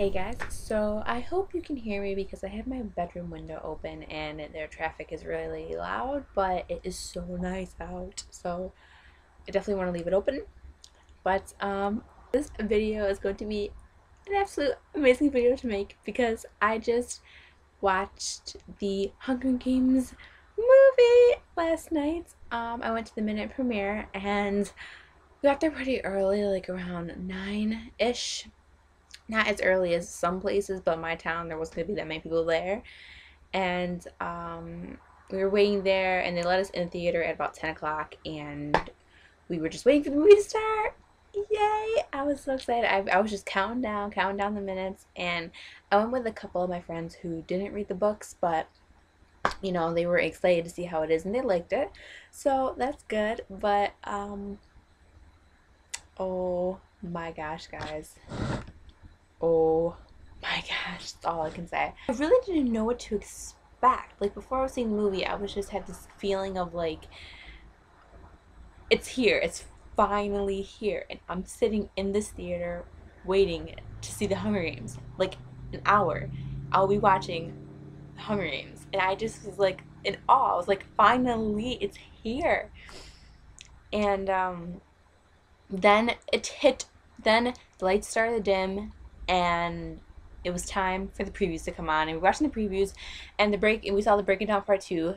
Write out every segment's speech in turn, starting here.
Hey guys, so I hope you can hear me because I have my bedroom window open and their traffic is really loud, but it is so nice out, so I definitely want to leave it open. But this video is going to be an absolute amazing video to make because I just watched the Hunger Games movie last night. I went to the midnight premiere and we got there pretty early, like around 9-ish. Not as early as some places, but my town there wasn't gonna be that many people there. And we were waiting there, and they let us in the theater at about 10 o'clock, and we were just waiting for the movie to start. Yay! I was so excited. I was just counting down the minutes, and I went with a couple of my friends who didn't read the books, but you know, they were excited to see how it is, and they liked it, so that's good. But oh my gosh, guys. Oh my gosh, that's all I can say. I really didn't know what to expect. Like, before I was seeing the movie, I was just had this feeling of like, it's here, it's finally here, and I'm sitting in this theater waiting to see the Hunger Games. Like, an hour, I'll be watching the Hunger Games, and I just was like in awe. I was like, finally, it's here. And then it hit. Then the lights started to dim, and it was time for the previews to come on. And we were watching the previews, and we saw the Breaking Down Part 2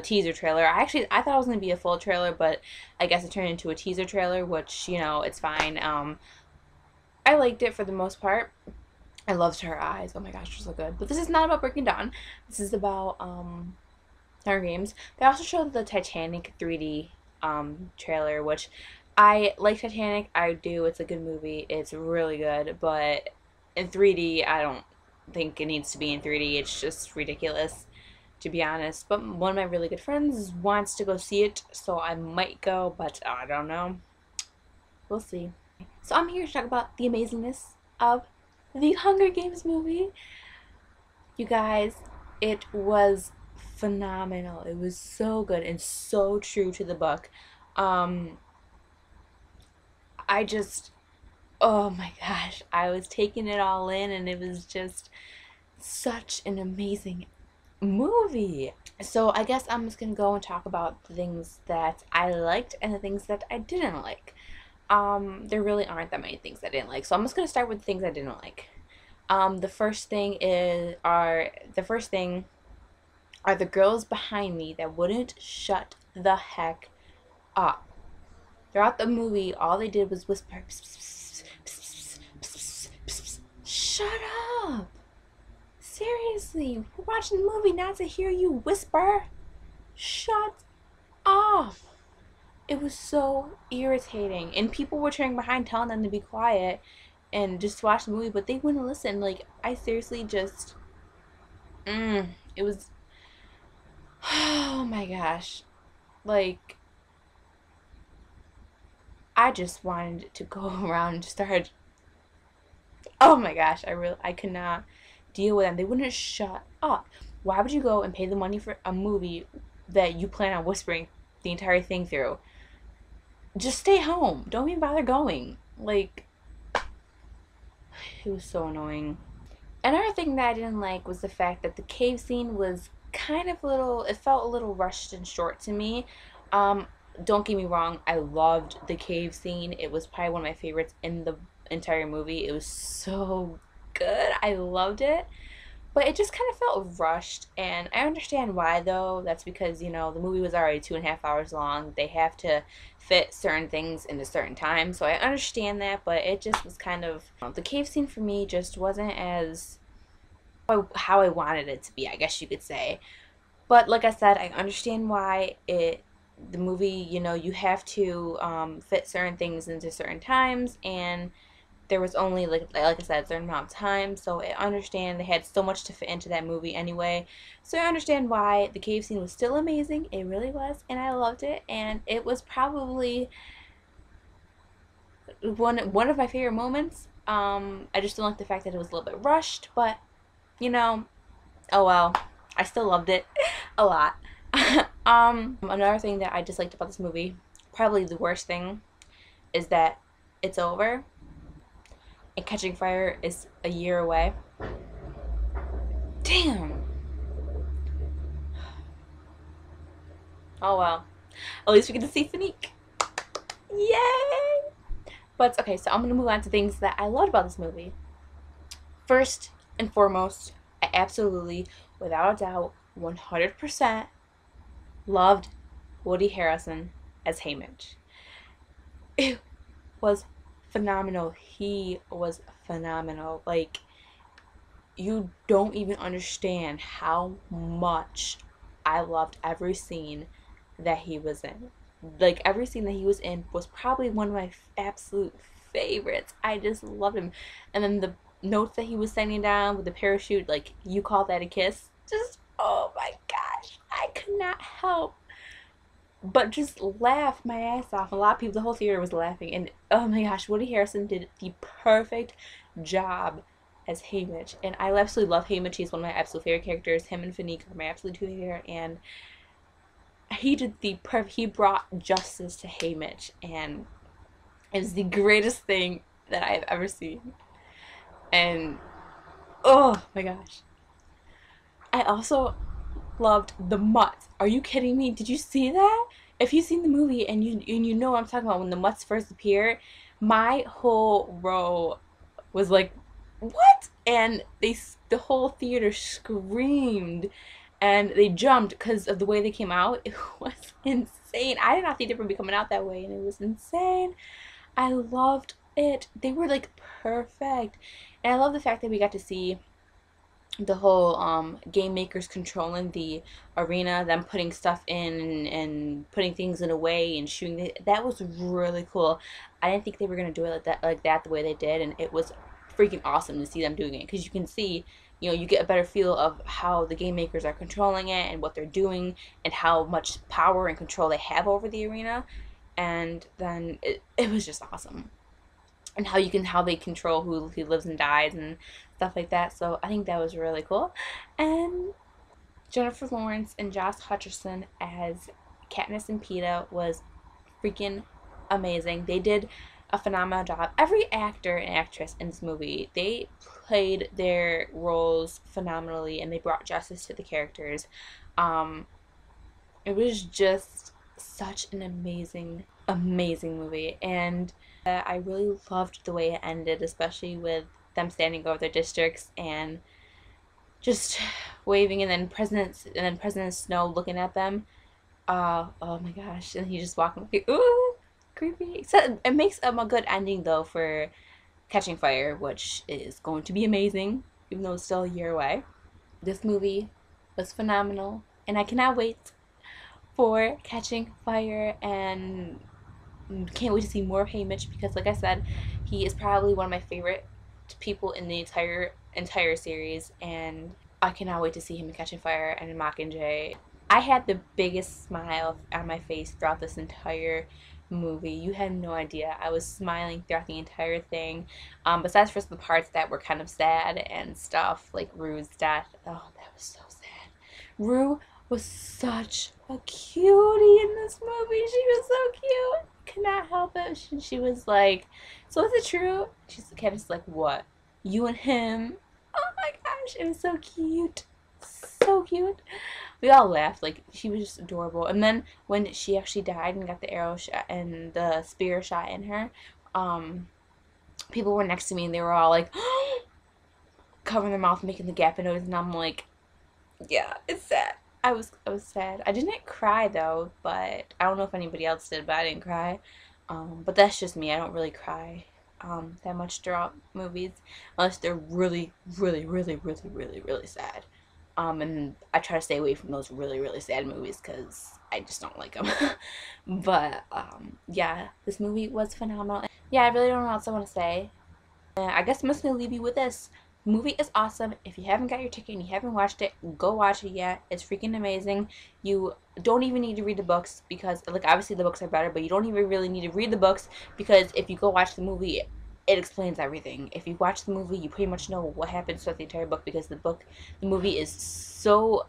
teaser trailer. I thought it was gonna be a full trailer, but I guess it turned into a teaser trailer, which, you know, it's fine. I liked it for the most part. I loved her eyes. Oh my gosh, they're so good. But this is not about Breaking Dawn. This is about Hunger Games. They also showed the Titanic 3D trailer, which I like. Titanic, I do. It's a good movie. It's really good, but in 3D, I don't think it needs to be in 3D. It's just ridiculous, to be honest. But one of my really good friends wants to go see it, so I might go, but I don't know. We'll see. So I'm here to talk about the amazingness of the Hunger Games movie. You guys, it was phenomenal. It was so good and so true to the book. I just, oh my gosh, I was taking it all in, and it was just such an amazing movie. So I guess I'm just gonna go and talk about the things that I liked and the things that I didn't like. There really aren't that many things I didn't like, so I'm just gonna start with the things I didn't like. The first thing are the girls behind me that wouldn't shut the heck up. Throughout the movie, all they did was whisper, pss, pss, pss, pss. Shut up! Seriously, we're watching the movie not to hear you whisper. Shut up! It was so irritating, and people were turning behind telling them to be quiet and just watch the movie, but they wouldn't listen. Like, I seriously just, it was, oh my gosh, like, I just wanted to go around and start, oh my gosh, I could not deal with them. They wouldn't shut up. Why would you go and pay the money for a movie that you plan on whispering the entire thing through? Just stay home. Don't even bother going. Like, it was so annoying. Another thing that I didn't like was the fact that the cave scene was kind of it felt a little rushed and short to me. Don't get me wrong, I loved the cave scene. It was probably one of my favorites in the entire movie. It was so good. I loved it. But it just kind of felt rushed, and I understand why, though. That's because, you know, the movie was already 2.5 hours long. They have to fit certain things into certain times, so I understand that, but it just was kind of, the cave scene for me just wasn't as how I wanted it to be, I guess you could say. But like I said, I understand why the movie, you know, you have to fit certain things into certain times, and there was only, like I said, a certain amount of time, so I understand they had so much to fit into that movie anyway. So I understand why the cave scene was still amazing. It really was, and I loved it, and it was probably one of my favorite moments. I just don't like the fact that it was a little bit rushed, but, you know, oh well. I still loved it a lot. Another thing that I disliked about this movie, probably the worst thing, is that it's over. and Catching Fire is a year away. Damn. Oh well. At least we get to see Fanique. Yay! But okay, so I'm gonna move on to things that I loved about this movie. First and foremost, I absolutely, without a doubt, 100% loved Woody Harrelson as Haymitch. It was phenomenal. He was phenomenal. Like, you don't even understand how much I loved every scene that he was in. Like, every scene that he was in was probably one of my absolute favorites. I just loved him. And then the notes that he was sending down with the parachute, like, you call that a kiss? Just, oh my gosh. I could not help but just laugh my ass off. A lot of people, the whole theater was laughing. And oh my gosh, Woody Harrelson did the perfect job as Haymitch. And I absolutely love Haymitch. He's one of my absolute favorite characters. Him and Fanique are my absolute two favorite. And he did the perfect, he brought justice to Haymitch. And it was the greatest thing that I have ever seen. And oh my gosh. I also loved the mutts. Are you kidding me? Did you see that? If you've seen the movie and you know what I'm talking about, when the mutts first appear, my whole row was like, what? And the whole theater screamed and they jumped because of the way they came out. It was insane. I did not think they were coming out that way, and it was insane. I loved it. They were like perfect. And I love the fact that we got to see the whole game makers controlling the arena, them putting stuff in and putting things in a way and shooting it. That was really cool. I didn't think they were gonna do it like that the way they did, and it was freaking awesome to see them doing it, because you can see, you know, you get a better feel of how the game makers are controlling it and what they're doing and how much power and control they have over the arena. And then it was just awesome, and how they control who lives and dies and stuff like that. So I think that was really cool. And Jennifer Lawrence and Josh Hutcherson as Katniss and Peeta was freaking amazing. They did a phenomenal job. Every actor and actress in this movie, they played their roles phenomenally, and they brought justice to the characters. It was just such an amazing, amazing movie, and I really loved the way it ended, especially with them standing over their districts and just waving, and then President Snow looking at them. Oh my gosh, and he just walking like, ooh, creepy. So it makes a good ending though for Catching Fire, which is going to be amazing, even though it's still a year away. This movie was phenomenal, and I cannot wait for Catching Fire, and can't wait to see more of Haymitch, because like I said, he is probably one of my favorite people in the entire series, and I cannot wait to see him in Catching Fire and in Mockingjay. I had the biggest smile on my face throughout this entire movie. You had no idea. I was smiling throughout the entire thing. Besides for the parts that were kind of sad and stuff, like Rue's death. Oh, that was so sad. Rue was such a cutie in this movie. She was so cute. Could not help it. She was like, so is it true? She's kind of like, what? You and him? Oh my gosh, it was so cute. So cute. We all laughed. Like, she was just adorable. And then when she actually died and got the arrow shot and the spear shot in her, people were next to me and they were all like, covering their mouth, making the gapping noise, and I'm like, yeah, it's sad. I was sad. I didn't cry though, but I don't know if anybody else did, but I didn't cry. But that's just me. I don't really cry that much throughout movies, unless they're really, really, really, really, really, really sad. And I try to stay away from those really, really sad movies because I just don't like them. But yeah, this movie was phenomenal. Yeah, I really don't know what else I want to say. I guess I'm just gonna leave you with this. The movie is awesome. If you haven't got your ticket and you haven't watched it, go watch it yet. It's freaking amazing. You don't even need to read the books, because, like, obviously the books are better, but you don't even really need to read the books, because if you go watch the movie, it explains everything. If you watch the movie, you pretty much know what happens throughout the entire book, because the movie is so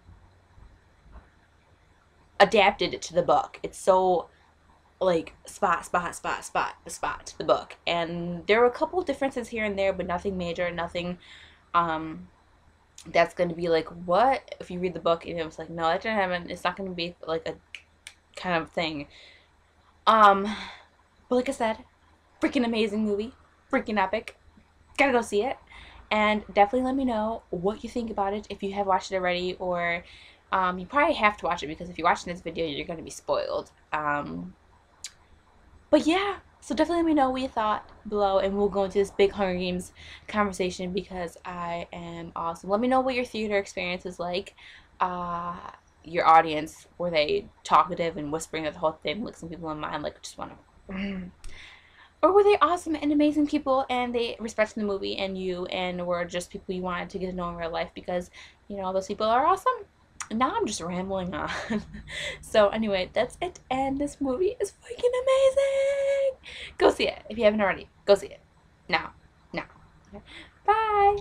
adapted to the book. It's so like spot the book. And there were a couple differences here and there, but nothing major, nothing um that's going to be like, what, if you read the book and it was like, no, that didn't happen, it's not going to be like a kind of thing. um but like I said, freaking amazing movie, freaking epic, gotta go see it. And definitely let me know what you think about it if you have watched it already, or you probably have to watch it because if you're watching this video you're going to be spoiled. But yeah, so definitely let me know what you thought below, and we'll go into this big Hunger Games conversation because I am awesome. Let me know what your theater experience is like. Uh, your audience, were they talkative and whispering at the whole thing, like some people in mine, like just want to, or were they awesome and amazing people and they respected the movie and you, and were just people you wanted to get to know in real life because, you know, those people are awesome. Now I'm just rambling on. So anyway, that's it, and this movie is freaking amazing. Go see it if you haven't already. Go see it now. Bye.